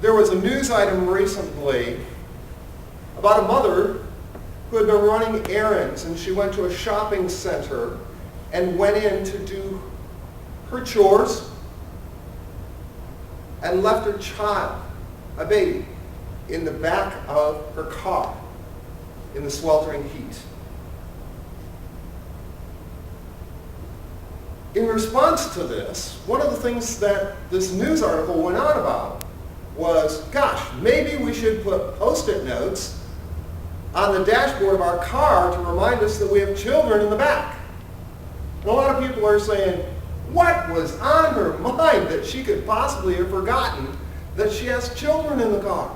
There was a news item recently about a mother who had been running errands, and she went to a shopping center and went in to do her chores and left her child, a baby, in the back of her car in the sweltering heat. In response to this, one of the things that this news article went on about was, gosh, maybe we should put Post-it notes on the dashboard of our car to remind us that we have children in the back. And a lot of people are saying, what was on her mind that she could possibly have forgotten that she has children in the car?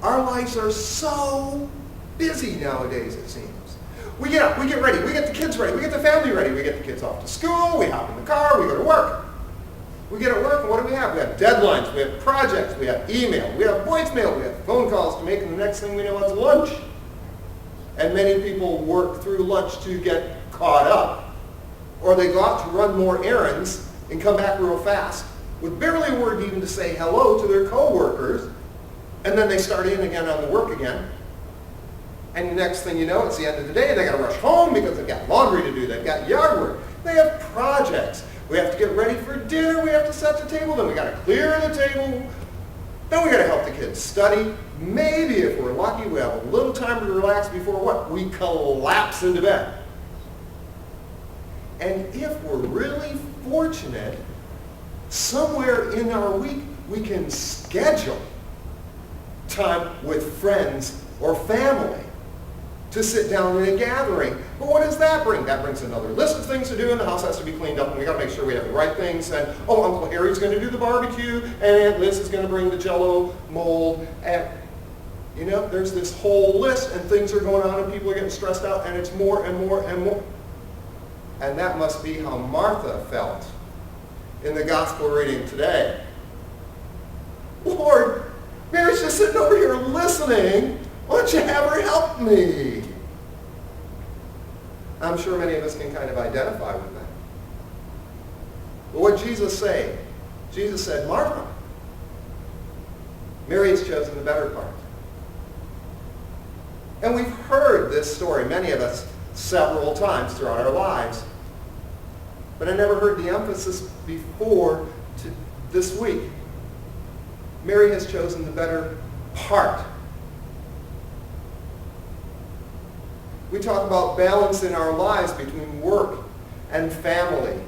Our lives are so busy nowadays, it seems. We get up, we get ready, we get the kids ready, we get the family ready, we get the kids off to school, we hop in the car, we go to work. We get at work, and what do we have? We have deadlines, we have projects, we have email, we have voicemail, we have phone calls to make, and the next thing we know it's lunch. And many people work through lunch to get caught up. Or they go out to run more errands and come back real fast with barely a word even to say hello to their coworkers, and then they start in again on the work again. And the next thing you know, it's the end of the day, and they got to rush home because they've got laundry to do, they've got yard work, they have projects. We have to get ready for dinner, we have to set the table, then we got to clear the table, then we got to help the kids study. Maybe if we're lucky, we have a little time to relax before what? We collapse into bed. And if we're really fortunate, somewhere in our week, we can schedule time with friends or family to sit down in a gathering. But what does that bring? That brings another list of things to do, and the house has to be cleaned up, and we got to make sure we have the right things. And Uncle Harry's going to do the barbecue, and Aunt Liz is going to bring the Jell-O mold, and there's this whole list, and things are going on, and people are getting stressed out, and it's more and more and more. And that must be how Martha felt in the gospel reading today. Lord, Mary's just sitting over here listening. Why don't you have her help me? I'm sure many of us can kind of identify with that. But what Jesus said? Jesus said, Martha, Mary has chosen the better part. And we've heard this story, many of us, several times throughout our lives. But I never heard the emphasis before this week. Mary has chosen the better part. We talk about balance in our lives between work and family.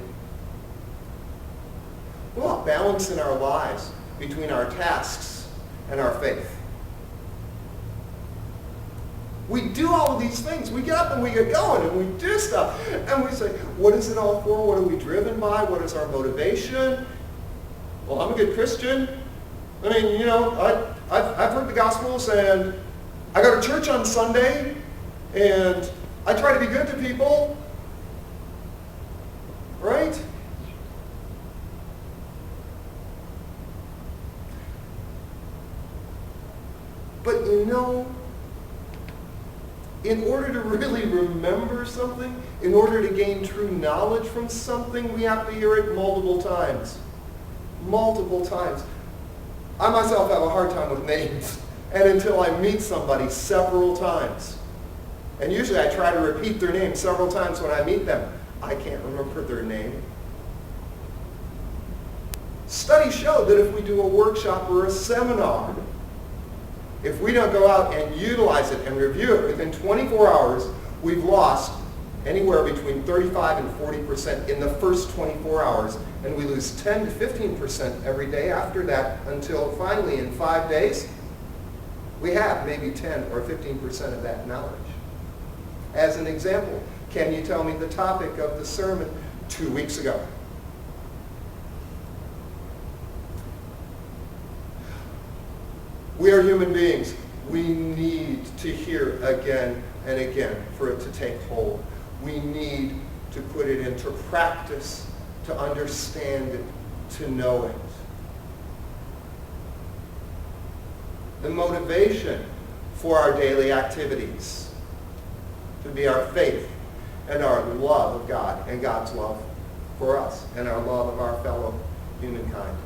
What about balance in our lives between our tasks and our faith? We do all of these things. We get up and we get going and we do stuff. And we say, what is it all for? What are we driven by? What is our motivation? Well, I'm a good Christian. I mean, I've heard the Gospels, and I go to church on Sunday, and I try to be good to people. Right? But in order to really remember something, in order to gain true knowledge from something, we have to hear it multiple times. Multiple times. I myself have a hard time with names, and until I meet somebody several times. And usually I try to repeat their name several times when I meet them. I can't remember their name. Studies show that if we do a workshop or a seminar, if we don't go out and utilize it and review it within 24 hours, we've lost anywhere between 35 and 40% in the first 24 hours, and we lose 10 to 15% every day after that, until finally in 5 days, we have maybe 10 or 15% of that knowledge. As an example, can you tell me the topic of the sermon 2 weeks ago? We are human beings. We need to hear again and again for it to take hold. We need to put it into practice, to understand it, to know it. The motivation for our daily activities to be our faith and our love of God and God's love for us and our love of our fellow humankind.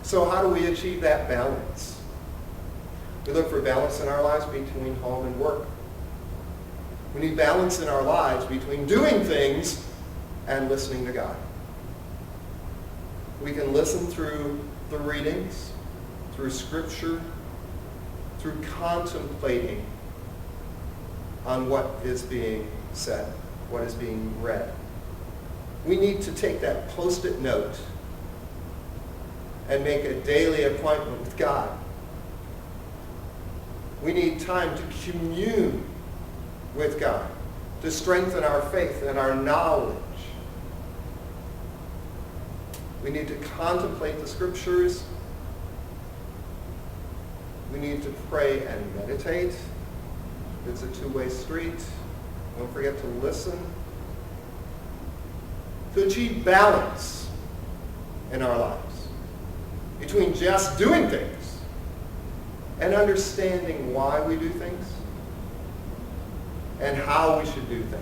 So how do we achieve that balance? We look for balance in our lives between home and work. We need balance in our lives between doing things and listening to God. We can listen through the readings, through Scripture, through contemplating on what is being said, what is being read. We need to take that post-it note and make a daily appointment with God. We need time to commune with God, to strengthen our faith and our knowledge. We need to contemplate the Scriptures. We need to pray and meditate. It's a two-way street. Don't forget to listen. To achieve balance in our lives between just doing things and understanding why we do things and how we should do things.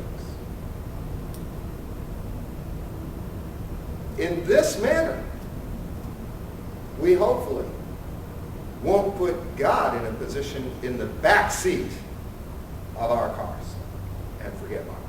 In this manner, we hopefully won't put God in a position in the back seat of our cars and forget about it.